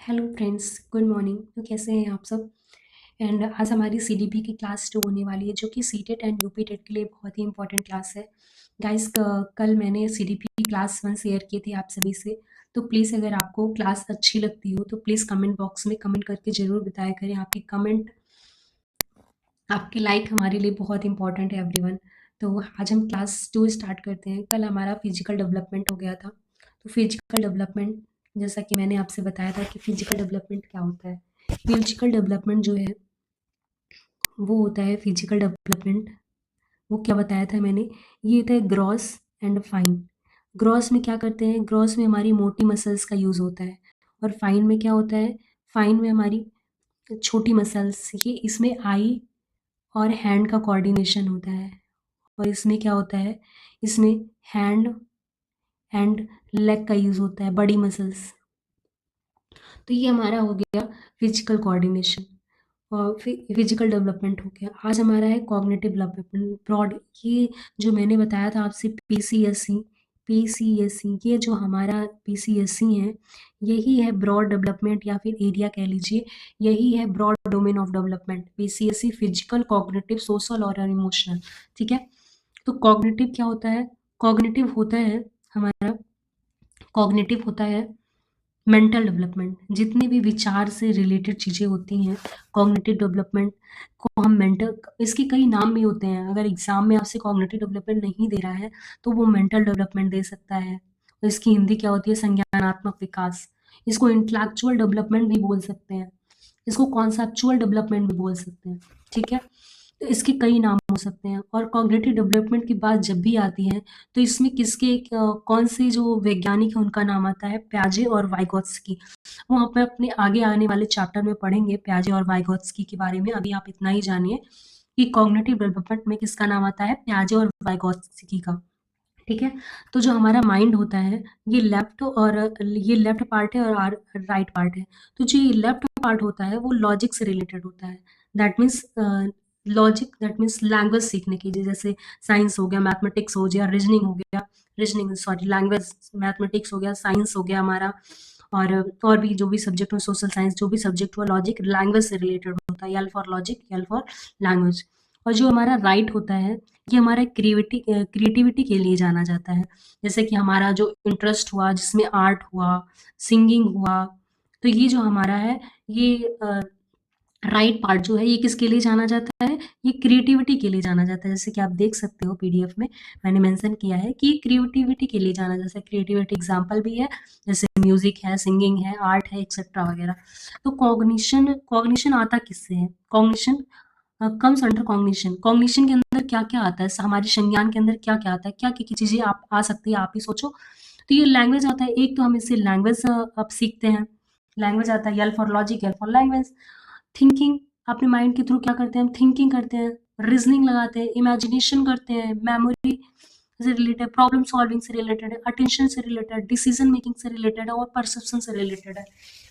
Hello friends, good morning. तो कैसे हैं आप सब? एंड आज हमारी सीडीपी की क्लास 2 होने वाली है, जो कि सीटेट एंड यूपी टेट के लिए बहुत ही इंपॉर्टेंट क्लास है। गाइस, कल मैंने सीडीपी की क्लास 1 शेयर की थी आप सभी से। तो प्लीज़ अगर आपको क्लास अच्छी लगती हो तो प्लीज़ कमेंट बॉक्स में कमेंट करके ज़रूर बताया करें। आपकी कमेंट, आपकी लाइक हमारे लिए बहुत इंपॉर्टेंट है एवरीवन। तो आज हम क्लास 2 स्टार्ट करते हैं। कल हमारा फिजिकल डेवलपमेंट हो गया था। तो फिजिकल डेवलपमेंट, जैसा कि मैंने आपसे बताया था कि फिजिकल डेवलपमेंट क्या होता है। फिजिकल डेवलपमेंट जो है वो होता है फिजिकल डेवलपमेंट, वो क्या बताया था मैंने, ये होता है ग्रॉस एंड फाइन। ग्रॉस में क्या करते हैं, ग्रॉस में हमारी मोटी मसल्स का यूज़ होता है। और फाइन में क्या होता है, फाइन में हमारी छोटी मसल्स, ये इसमें आई और हैंड का कोऑर्डिनेशन होता है। और इसमें क्या होता है, इसमें हैंड एंड लेग का यूज़ होता है, बड़ी मसल्स। तो ये हमारा हो गया फिजिकल कोऑर्डिनेशन और फिजिकल डेवलपमेंट हो गया। आज हमारा है कॉग्निटिव डेवलपमेंट ब्रॉड। ये जो मैंने बताया था आपसे, पीसीएससी, पीसीएससी, ये जो हमारा पीसीएससी है, यही है ब्रॉड डेवलपमेंट, या फिर एरिया कह लीजिए। यही है broad domain of development, PCSC, physical, cognitive, social और इमोशनल। ठीक है। तो कॉग्निटिव क्या होता है, कॉग्निटिव होता है हमारा, कॉग्निटिव होता है मेंटल डेवलपमेंट। जितनी भी विचार से रिलेटेड चीज़ें होती हैं, कॉग्निटिव डेवलपमेंट को हम मेंटल, इसके कई नाम भी होते हैं। अगर एग्जाम में आपसे कॉग्निटिव डेवलपमेंट नहीं दे रहा है तो वो मेंटल डेवलपमेंट दे सकता है। और इसकी हिंदी क्या होती है, संज्ञानात्मक विकास। इसको इंटेलेक्चुअल डेवलपमेंट भी बोल सकते हैं, इसको कॉन्सेप्चुअल डेवलपमेंट भी बोल सकते हैं। ठीक है। तो इसके कई नाम हो सकते हैं। और कॉग्निटिव डेवलपमेंट की बात जब भी आती है तो इसमें किसके कौन से जो वैज्ञानिक है उनका नाम आता है, प्याजे और वाइगोत्स्की। वो आप अपने आगे आने वाले चैप्टर में पढ़ेंगे प्याजे और वाइगोत्स्की के बारे में। अभी आप इतना ही जानिए कि कॉग्निटिव डेवलपमेंट में किसका नाम आता है, प्याजे और वाइगोत्स्की का। ठीक है। तो जो हमारा माइंड होता है, ये लेफ्ट और ये लेफ्ट पार्ट है और राइट पार्ट है। तो जो ये लेफ्ट पार्ट होता है वो लॉजिक से रिलेटेड होता है। That means logic, that means language सीखने की, जैसे साइंस हो गया, मैथमेटिक्स हो गया, रीजनिंग हो गया, रीजनिंग सॉरी लैंग्वेज, मैथमेटिक्स हो गया, साइंस हो गया हमारा। और भी जो भी सब्जेक्ट हो, सोशल साइंस, जो भी सब्जेक्ट हुआ, लॉजिक लैंग्वेज से रिलेटेड होता है। L for logic, L for language. और जो हमारा राइट होता है, ये हमारा क्रिएटिविटी के लिए जाना जाता है। जैसे कि हमारा जो इंटरेस्ट हुआ, जिसमें आर्ट हुआ, सिंगिंग हुआ, तो ये जो हमारा है, ये राइट पार्ट जो है, ये किसके लिए जाना जाता है, ये क्रिएटिविटी के लिए जाना जाता है। जैसे कि आप देख सकते हो पीडीएफ में मैंने मेंशन किया है कि क्रिएटिविटी के लिए जाना जाता है। क्रिएटिविटी एग्जांपल भी है, जैसे म्यूजिक है, सिंगिंग है, आर्ट है, एक्सेट्रा वगैरह। तो कॉग्निशन, कॉग्निशन आता किससे है, cognition comes under cognition. Cognition के अंदर क्या क्या आता है, हमारे संज्ञान के अंदर क्या क्या आता है, क्या क्या चीजें आप आ सकती है, आप ही सोचो। तो ये लैंग्वेज आता है। एक तो हम इससे लैंग्वेज अब सीखते हैं, लैंग्वेज आता है, L for logic, L for language. Thinking, अपने माइंड के थ्रू क्या करते हैं, हम थिंकिंग करते हैं, रीजनिंग लगाते हैं, इमेजिनेशन करते हैं, मेमोरी से रिलेटेड, प्रॉब्लम सॉल्विंग से रिलेटेड है, अटेंशन से रिलेटेड, डिसीजन मेकिंग से रिलेटेड है, और परसेप्शन से रिलेटेड है।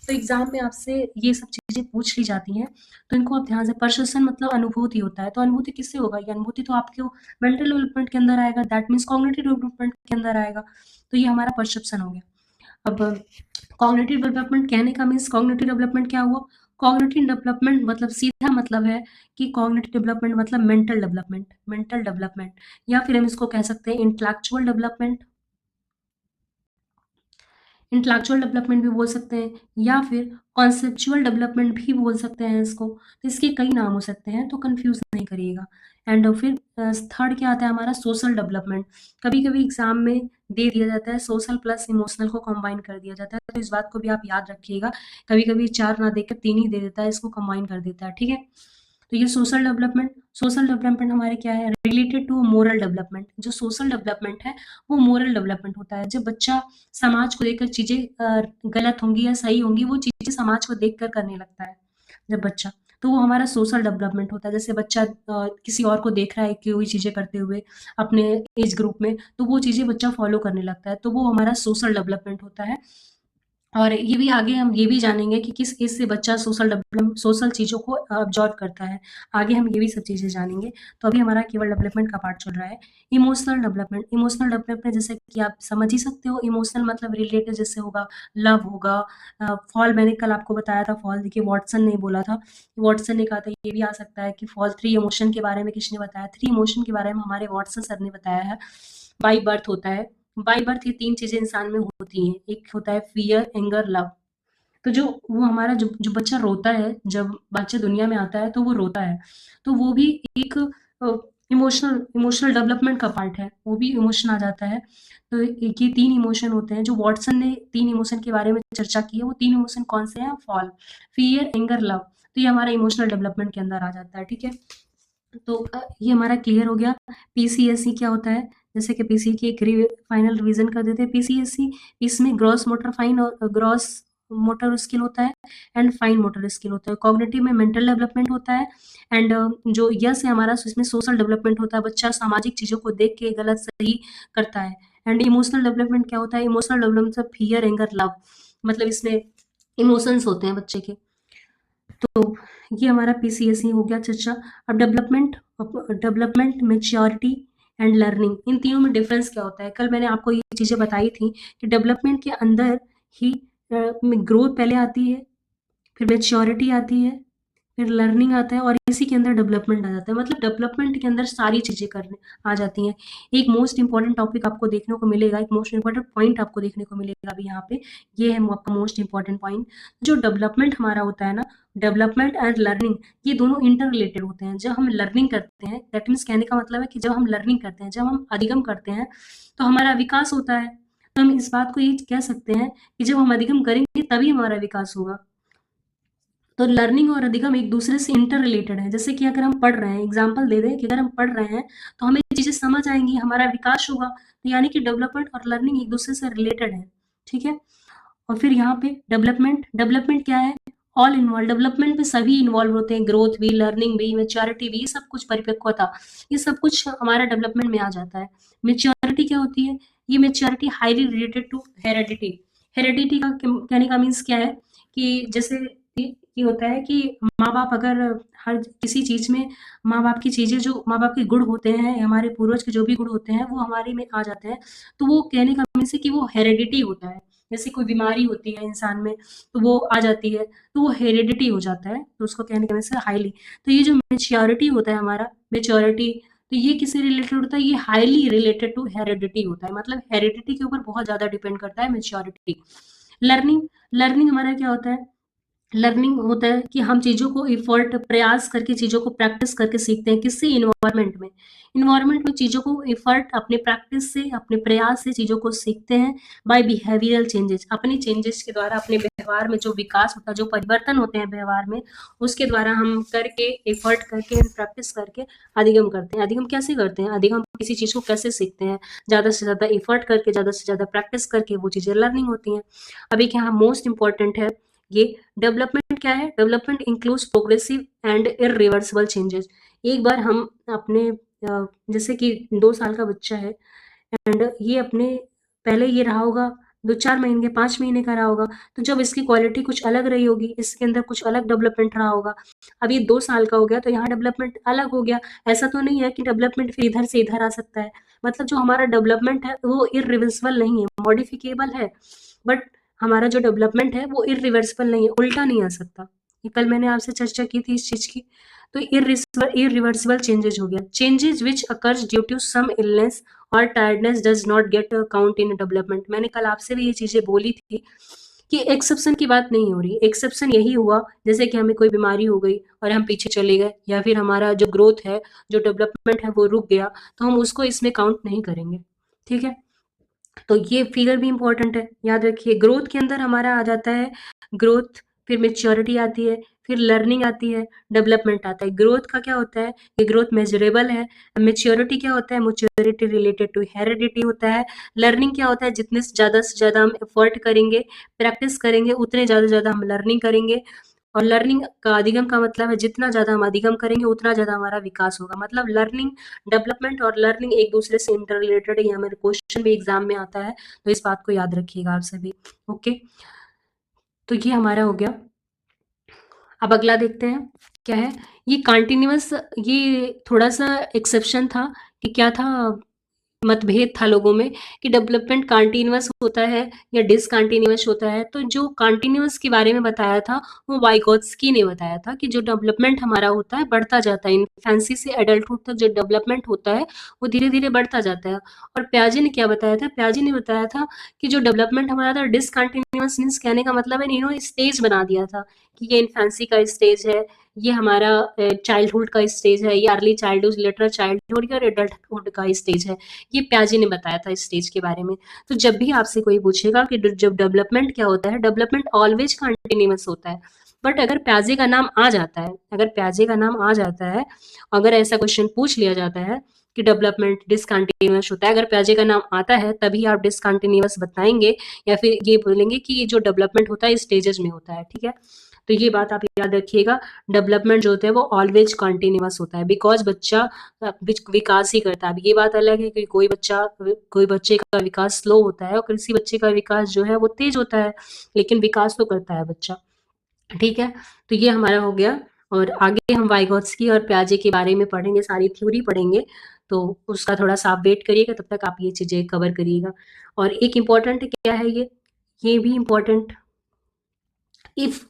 तो एग्जाम में आपसे ये सब चीजें पूछ ली जाती हैं, तो इनको आप ध्यान से, परसेप्शन मतलब अनुभूति होता है। तो अनुभूति किससे होगा, ये अनुभूति तो आपके मेंटल डेवलपमेंट के अंदर आएगा, दैट मीन्स कॉग्निटिव डेवलपमेंट के अंदर आएगा। तो ये हमारा परसेप्शन हो गया। अब कॉग्निटिव डेवलपमेंट कहने का मीन्स, कॉग्निटिव डेवलपमेंट क्या हुआ, कॉग्निटिव डेवलपमेंट मतलब सीधा मतलब है कि कॉग्निटिव डेवलपमेंट मतलब मेंटल डेवलपमेंट, मेंटल डेवलपमेंट, या फिर हम इसको कह सकते हैं इंटेलेक्चुअल डेवलपमेंट, इंटेलेक्चुअल डेवलपमेंट भी बोल सकते हैं, या फिर कॉन्सेप्चुअल डेवलपमेंट भी बोल सकते हैं इसको। तो इसके कई नाम हो सकते हैं, तो कंफ्यूज नहीं करिएगा। एंड फिर थर्ड क्या आता है हमारा, सोशल डेवलपमेंट। कभी कभी एग्जाम में दे दिया जाता है सोशल प्लस इमोशनल को कंबाइन कर दिया जाता है, तो इस बात को भी आप याद रखिएगा। कभी कभी 4 ना देकर 3 ही दे देता है, इसको कंबाइन कर देता है। ठीक है। तो ये सोशल डेवलपमेंट, सोशल डेवलपमेंट हमारे क्या है, रिलेटेड टू मोरल डेवलपमेंट। जो सोशल डेवलपमेंट है वो मोरल डेवलपमेंट होता है। जब बच्चा समाज को देखकर चीजें गलत होंगी या सही होंगी, वो चीजें समाज को देखकर करने लगता है जब बच्चा, तो वो हमारा सोशल डेवलपमेंट होता है। जैसे बच्चा किसी और को देख रहा है कि वही चीजें करते हुए अपने एज ग्रुप में, तो वो चीजें बच्चा फॉलो करने लगता है, तो वो हमारा सोशल डेवलपमेंट होता है। और ये भी आगे हम ये भी जानेंगे कि किस चीज़ से बच्चा सोशल चीज़ों को ऑब्ज़र्व करता है। आगे हम ये भी सब चीज़ें जानेंगे। तो अभी हमारा केवल डेवलपमेंट का पार्ट चल रहा है। इमोशनल डेवलपमेंट जैसे कि आप समझ ही सकते हो, इमोशनल मतलब रिलेटेड जैसे होगा, लव होगा, फॉल मैंने कल आपको बताया था, फॉल देखिए वॉटसन ने बोला था। वॉटसन ने कहा था ये भी आ सकता है कि फॉल 3 इमोशन के बारे में किसने बताया? 3 इमोशन के बारे में हमारे वॉटसन सर ने बताया है। बाय बर्थ होता है। बाय बर्थ ये 3 चीज़ें इंसान में होती हैं। एक होता है फ़ियर, एंगर, लव। तो जो वो हमारा जो जो बच्चा रोता है, जब बच्चा दुनिया में आता है तो वो रोता है। तो वो भी एक इमोशनल डेवलपमेंट का पार्ट है, वो भी इमोशन आ जाता है। तो एक ये 3 इमोशन होते हैं, जो वॉटसन ने 3 इमोशन के बारे में चर्चा की है, वो 3 इमोशन कौन से हैं? Fall, fear, anger, love. तो ये हमारा इमोशनल डेवलपमेंट के अंदर आ जाता है, ठीक है? तो ये हमारा क्लियर हो गया। पीसीएसई क्या होता है? जैसे कि पीसी की एक फाइनल रिवीजन कर देते हैं। पीसीएसई इसमें ग्रॉस मोटर स्किल होता है एंड फाइन मोटर स्किल होता है। कॉग्निटिव में मेंटल डेवलपमेंट होता है एंड जो यस है हमारा इसमें सोशल डेवलपमेंट होता है। बच्चा सामाजिक चीज़ों को देख के गलत सही करता है। एंड इमोशनल डेवलपमेंट क्या होता है? इमोशनल डेवलपमेंट मतलब फियर, एंगर, लव, मतलब इसमें इमोशंस होते हैं बच्चे के। तो ये हमारा पीसीएसई हो गया चर्चा। अब डेवलपमेंट, मैच्योरिटी एंड लर्निंग, इन तीनों में डिफरेंस क्या होता है? कल मैंने आपको ये चीज़ें बताई थी कि डेवलपमेंट के अंदर ही ग्रोथ पहले आती है, फिर मैच्योरिटी आती है, फिर लर्निंग आता है और इसी के अंदर डेवलपमेंट आ जाता है। मतलब डेवलपमेंट के अंदर सारी चीज़ें करने आ जाती हैं। एक मोस्ट इम्पोर्टेंट टॉपिक आपको देखने को मिलेगा, एक मोस्ट इम्पोर्टेंट पॉइंट आपको देखने को मिलेगा अभी यहाँ पे, ये है आपका मोस्ट इम्पोर्टेंट पॉइंट। जो डेवलपमेंट हमारा होता है ना, डेवलपमेंट एंड लर्निंग, ये दोनों इंटर रिलेटेड होते हैं। जब हम लर्निंग करते हैं, दैट मीन्स कहने का मतलब है कि जब हम लर्निंग करते हैं, जब हम अधिगम करते हैं, तो हमारा विकास होता है। तो हम इस बात को ये कह सकते हैं कि जब हम अधिगम करेंगे तभी हमारा विकास होगा। तो लर्निंग और अधिगम एक दूसरे से इंटर रिलेटेड है। जैसे कि अगर हम पढ़ रहे हैं, एग्जाम्पल दे दें कि अगर हम पढ़ रहे हैं तो हमें चीज़ें समझ आएंगी, हमारा विकास होगा। तो यानी कि डेवलपमेंट और लर्निंग एक दूसरे से रिलेटेड है, ठीक है? और फिर यहाँ पे डेवलपमेंट क्या है? ऑल इन्वॉल्व, डेवलपमेंट में सभी इन्वॉल्व होते हैं, ग्रोथ भी, लर्निंग भी, मैच्योरिटी भी, ये सब कुछ, परिपक्वता, ये सब कुछ हमारा डेवलपमेंट में आ जाता है। मैच्योरिटी क्या होती है? ये maturity highly related to heredity. Heredity का कहने का मीन्स क्या है कि जैसे ये होता है कि माँ बाप अगर हर किसी चीज़ में, माँ बाप की चीज़ें, जो माँ बाप के गुण होते हैं, हमारे पूर्वज के जो भी गुण होते हैं वो हमारे में आ जाते हैं। तो वो कहने का मीन्स है कि वो हेरेडिटी होता है। जैसे कोई बीमारी होती है इंसान में तो वो आ जाती है, तो वो हेरेडिटी हो जाता है, तो उसको कहने का मीन्स है हाईली। तो ये जो मेच्योरिटी होता है हमारा, मेच्योरिटी, तो ये किससे रिलेटेड होता है? ये हाईली रिलेटेड टू हेरेडिटी होता है। मतलब हेरेडिटी के ऊपर बहुत ज़्यादा डिपेंड करता है मेच्योरिटी। लर्निंग, लर्निंग हमारा क्या होता है? लर्निंग होता है कि हम चीज़ों को एफर्ट, प्रयास करके चीज़ों को प्रैक्टिस करके सीखते हैं। किससे? इन्वायरमेंट में। इन्वायरमेंट में चीज़ों को एफर्ट, अपने प्रैक्टिस से, अपने प्रयास से चीज़ों को सीखते हैं। बाय बिहेवियरल चेंजेस, अपने चेंजेस के द्वारा, अपने व्यवहार में जो विकास होता है, जो परिवर्तन होते हैं व्यवहार में, उसके द्वारा हम करके, एफर्ट करके, हम प्रैक्टिस करके अधिगम करते हैं। अधिगम कैसे करते हैं? अधिगम किसी चीज़ को कैसे सीखते हैं? ज़्यादा से ज़्यादा एफर्ट करके, ज़्यादा से ज़्यादा प्रैक्टिस करके वो चीज़ें लर्निंग होती हैं। अब एक यहाँ मोस्ट इंपॉर्टेंट है ये, डेवलपमेंट क्या है? Development includes progressive and irreversible changes. एक बार हम अपने जैसे कि 2 साल का बच्चा है एंड ये अपने, पहले ये रहा होगा 2-4 महीने, 5 महीने का रहा होगा, तो जब इसकी क्वालिटी कुछ अलग रही होगी, इसके अंदर कुछ अलग डेवलपमेंट रहा होगा। अब ये 2 साल का हो गया तो यहाँ डेवलपमेंट अलग हो गया। ऐसा तो नहीं है कि डेवलपमेंट फिर इधर से इधर आ सकता है। मतलब जो हमारा डेवलपमेंट है वो इरिवर्सिबल नहीं है, मॉडिफिकेबल है, बट हमारा जो डेवलपमेंट है वो इरिवर्सिबल नहीं है, उल्टा नहीं आ सकता। ये कल मैंने आपसे चर्चा की थी इस चीज़ की। तो इरिवर्सिबल चेंजेस हो गया। Changes which occurs due to some illness और tiredness does not get count in development. मैंने कल आपसे भी ये चीज़ें बोली थी कि एक्सेप्शन की बात नहीं हो रही। एक्सेप्शन यही हुआ जैसे कि हमें कोई बीमारी हो गई और हम पीछे चले गए, या फिर हमारा जो ग्रोथ है, जो डेवलपमेंट है वो रुक गया, तो हम उसको इसमें काउंट नहीं करेंगे, ठीक है? तो ये फिगर भी इम्पोर्टेंट है, याद रखिए। ग्रोथ के अंदर हमारा आ जाता है ग्रोथ, फिर मैच्योरिटी आती है, फिर लर्निंग आती है, डेवलपमेंट आता है। ग्रोथ का क्या होता है कि ग्रोथ मेजरेबल है। मैच्योरिटी क्या होता है? मैच्योरिटी रिलेटेड टू हेरिडिटी होता है। लर्निंग क्या होता है? जितने से ज़्यादा हम एफर्ट करेंगे, प्रैक्टिस करेंगे, उतने ज़्यादा से ज़्यादा हम लर्निंग करेंगे। और लर्निंग का अधिगम का मतलब है जितना ज़्यादा हम अधिगम करेंगे उतना ज़्यादा हमारा विकास होगा। मतलब लर्निंग, डेवलपमेंट और लर्निंग एक दूसरे से इंटर रिलेटेड है। ये हमारे क्वेश्चन भी एग्जाम में आता है, तो इस बात को याद रखिएगा आप सभी। ओके, तो ये हमारा हो गया। अब अगला देखते हैं क्या है। ये कंटीन्यूअस, ये थोड़ा-सा एक्सेप्शन था कि क्या था, मतभेद था लोगों में कि डेवलपमेंट कंटीन्यूअस होता है या डिसकंटीन्यूअस होता है। तो जो कंटीन्यूअस के बारे में बताया था, वो वाइगोत्स्की ने बताया था कि जो डेवलपमेंट हमारा होता है बढ़ता जाता है, इन्फेंसी से एडल्टहुड तक जो डेवलपमेंट होता है वो धीरे-धीरे बढ़ता जाता है। और पियाजे ने क्या बताया था? पियाजे ने बताया था कि जो डेवलपमेंट हमारा था डिसकंटीन्यूअस, मीन्स कहने का मतलब है इन्होंने स्टेज बना दिया था कि ये इन्फेंसी का स्टेज है, ये हमारा चाइल्डहुड का स्टेज है, ये अर्ली चाइल्डहुड, लेटर चाइल्डहुड या एडल्टहुड का स्टेज है। ये पियाजे ने बताया था इस स्टेज के बारे में। तो जब भी आपसे कोई पूछेगा कि जब डेवलपमेंट क्या होता है, डेवलपमेंट ऑलवेज कंटिन्यूअस होता है। बट अगर पियाजे का नाम आ जाता है, अगर पियाजे का नाम आ जाता है, अगर ऐसा क्वेश्चन पूछ लिया जाता है कि डेवलपमेंट डिसकंटिन्यूअस होता है, अगर पियाजे का नाम आता है तभी आप डिसकंटिन्यूअस बताएंगे या फिर ये बोलेंगे कि ये जो डेवलपमेंट होता है स्टेजेस में होता है। ठीक है, तो ये बात आप याद रखिएगा। डेवलपमेंट जो होता है वो ऑलवेज कंटिन्यूअस होता है, बिकॉज बच्चा विकास ही करता है। अब ये बात अलग है कि कोई बच्चे का विकास स्लो होता है और किसी बच्चे का विकास जो है वो तेज होता है, लेकिन विकास तो करता है बच्चा। ठीक है, तो ये हमारा हो गया। और आगे हम वाइगोत्स्की और पियाजे के बारे में पढ़ेंगे, सारी थ्योरी पढ़ेंगे, तो उसका थोड़ा सा आप वेट करिएगा, तब तक आप ये चीजें कवर करिएगा। और एक इम्पॉर्टेंट क्या है, ये भी important, if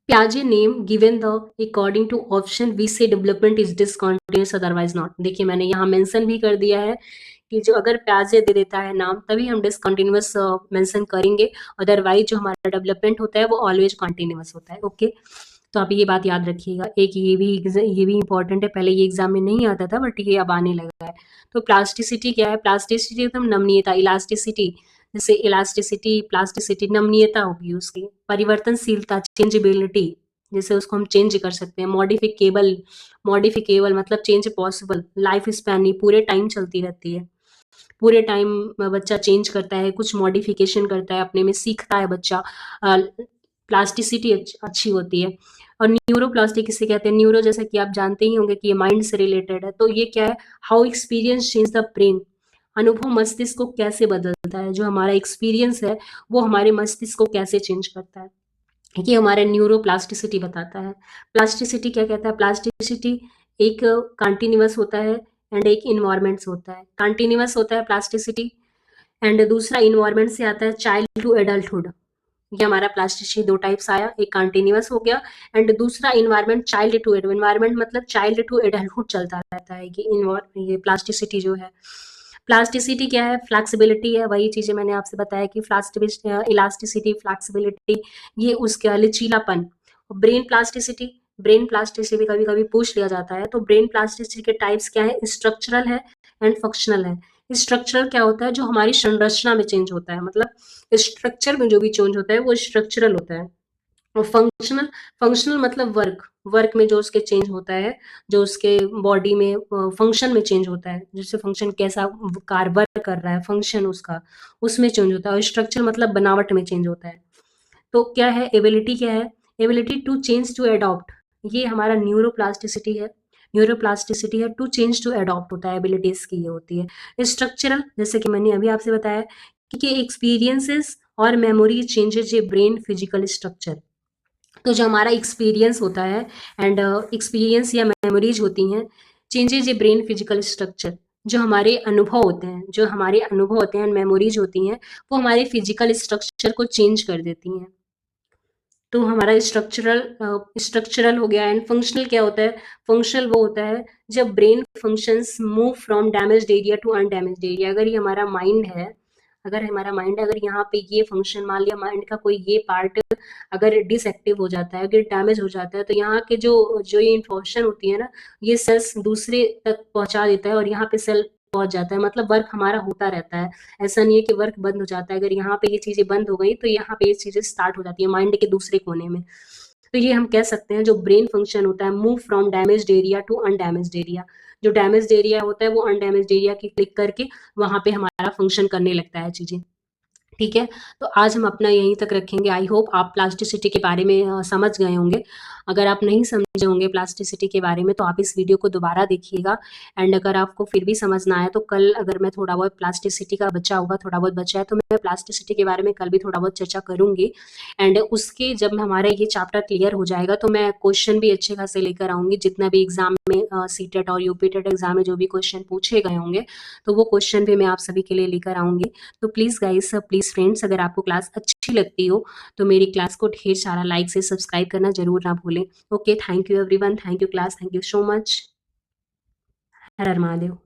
Piaget name given the according to option we say development is discontinuous otherwise not। देखिए मैंने यहाँ मेंशन भी कर दिया है कि जो अगर प्याजे दे देता है नाम तभी हम डिसकंटिन्यूअस मेंशन करेंगे, अदरवाइज जो हमारा डेवलपमेंट होता है वो ऑलवेज कंटिन्यूअस होता है। ओके, तो आप ये बात याद रखिएगा। एक ये भी इंपॉर्टेंट है, पहले ये एग्जाम में नहीं आता था बट ये अब आने लगा है। तो प्लास्टिसिटी क्या है? प्लास्टिसिटी एकदम नमनीयता, इलास्टिसिटी, जैसे इलास्टिसिटी, प्लास्टिसिटी नमनीयता होगी उसकी। परिवर्तनशीलता, चेंजेबिलिटी, जैसे उसको हम चेंज कर सकते हैं। मॉडिफिकेबल, मॉडिफिकेबल मतलब चेंज पॉसिबल। लाइफ स्पैन, पूरे टाइम चलती रहती है, पूरे टाइम बच्चा चेंज करता है, कुछ मॉडिफिकेशन करता है, अपने में सीखता है बच्चा। प्लास्टिसिटी अच्छी होती है। और न्यूरोप्लास्टिक किसे कहते हैं? न्यूरो जैसा कि आप जानते ही होंगे कि ये माइंड से रिलेटेड है, तो ये क्या है? How experience change the brain, अनुभव मस्तिष्क को कैसे बदलता है, जो हमारा एक्सपीरियंस है वो हमारे मस्तिष्क को कैसे चेंज करता है, ये हमारा न्यूरोप्लास्टिसिटी बताता है। प्लास्टिसिटी क्या कहता है? प्लास्टिसिटी एक कंटिन्यूअस होता है एंड एक इन्वायरमेंट्स होता है। कंटिन्यूअस होता है प्लास्टिसिटी, एंड दूसरा इन्वायरमेंट से आता है चाइल्ड टू एडल्टहुड। ये हमारा प्लास्टिसिटी दो टाइप्स आया, एक कंटिन्यूअस हो गया एंड दूसरा इन्वायरमेंट चाइल्ड टू इन्वायरमेंट मतलब चाइल्ड टू एडल्टहुड चलता रहता है। ये प्लास्टिसिटी जो है। प्लास्टिसिटी क्या है? फ्लैक्सिबिलिटी है, वही चीजें मैंने आपसे बताया कि इलास्टिसिटी, फ्लैक्सिबिलिटी, ये उसका लचीलापन। ब्रेन प्लास्टिसिटी, ब्रेन प्लास्टिसिटी कभी कभी पूछ लिया जाता है, तो ब्रेन प्लास्टिसिटी के टाइप्स क्या है? स्ट्रक्चरल है एंड फंक्शनल है। स्ट्रक्चरल क्या होता है? जो हमारी संरचना में चेंज होता है, मतलब स्ट्रक्चर में जो भी चेंज होता है वो स्ट्रक्चरल होता है। और फंक्शनल, फंक्शनल मतलब वर्क, वर्क में जो उसके चेंज होता है, जो उसके बॉडी में फंक्शन में चेंज होता है, जैसे फंक्शन कैसा कार वर्क कर रहा है, फंक्शन उसका, उसमें चेंज होता है। और स्ट्रक्चर मतलब बनावट में चेंज होता है। तो क्या है? एबिलिटी क्या है? Ability to change to adopt, ये हमारा न्यूरोप्लास्टिसिटी है। न्यूरोप्लास्टिसिटी है टू चेंज टू अडॉप्ट होता है, एबिलिटीज की ये होती है। स्ट्रक्चरल, जैसे कि मैंने अभी आपसे बताया कि एक्सपीरियंसेस और मेमोरी चेंजेज ए ब्रेन फिजिकल स्ट्रक्चर। तो जो हमारा एक्सपीरियंस होता है एंड एक्सपीरियंस या मेमोरीज होती हैं, चेंजेज ए ब्रेन फिजिकल स्ट्रक्चर, जो हमारे अनुभव होते हैं, जो हमारे अनुभव होते हैं, मेमोरीज होती हैं, वो हमारे फिजिकल स्ट्रक्चर को चेंज कर देती हैं। तो हमारा स्ट्रक्चरल हो गया। एंड फंक्शनल क्या होता है? फंक्शनल वो होता है जब brain functions move from damaged area to undamaged area. अगर ये हमारा माइंड है, अगर हमारा माइंड है, अगर यहाँ पे ये फंक्शन, मान लिया माइंड का कोई ये पार्ट अगर डिसएक्टिव हो जाता है, अगर डैमेज हो जाता है, तो यहाँ के जो जो ये इन्फॉर्मेशन होती है ना, ये सेल्स दूसरे तक पहुंचा देता है और यहाँ पे सेल पहुंच जाता है, मतलब वर्क हमारा होता रहता है। ऐसा नहीं है कि वर्क बंद हो जाता है। अगर यहाँ पे ये चीजें बंद हो गई तो यहाँ पे ये चीजें स्टार्ट हो जाती है माइंड के दूसरे कोने में। तो ये हम कह सकते हैं जो ब्रेन फंक्शन होता है, move from damaged area to undamaged area. जो डैमेज्ड एरिया होता है वो अनडैमेज्ड एरिया की क्लिक करके वहां पे हमारा फंक्शन करने लगता है चीजें। ठीक है, तो आज हम अपना यहीं तक रखेंगे। आई होप आप प्लास्टिसिटी के बारे में समझ गए होंगे। अगर आप नहीं समझे होंगे प्लास्टिसिटी के बारे में तो आप इस वीडियो को दोबारा देखिएगा। एंड अगर आपको फिर भी समझ ना आए तो कल अगर मैं थोड़ा बहुत प्लास्टिसिटी का बचा होगा, थोड़ा बहुत बचा है, तो मैं प्लास्टिसिटी के बारे में कल भी थोड़ा बहुत चर्चा करूँगी। एंड उसके जब हमारा ये चैप्टर क्लियर हो जाएगा तो मैं क्वेश्चन भी अच्छे खासे लेकर आऊँगी। जितना भी एग्ज़ाम में सीटेट और यूपीटेट एग्ज़ाम में जो भी क्वेश्चन पूछे गए होंगे, तो वो क्वेश्चन भी मैं आप सभी के लिए लेकर आऊँगी। तो प्लीज़ गाइस, प्लीज़ फ्रेंड्स, अगर आपको क्लास अच्छी लगती हो तो मेरी क्लास को ढेर सारा लाइक से सब्सक्राइब करना ज़रूर ना भूलें। Okay, thank you everyone, thank you class, thank you so much. Her her Mahadev.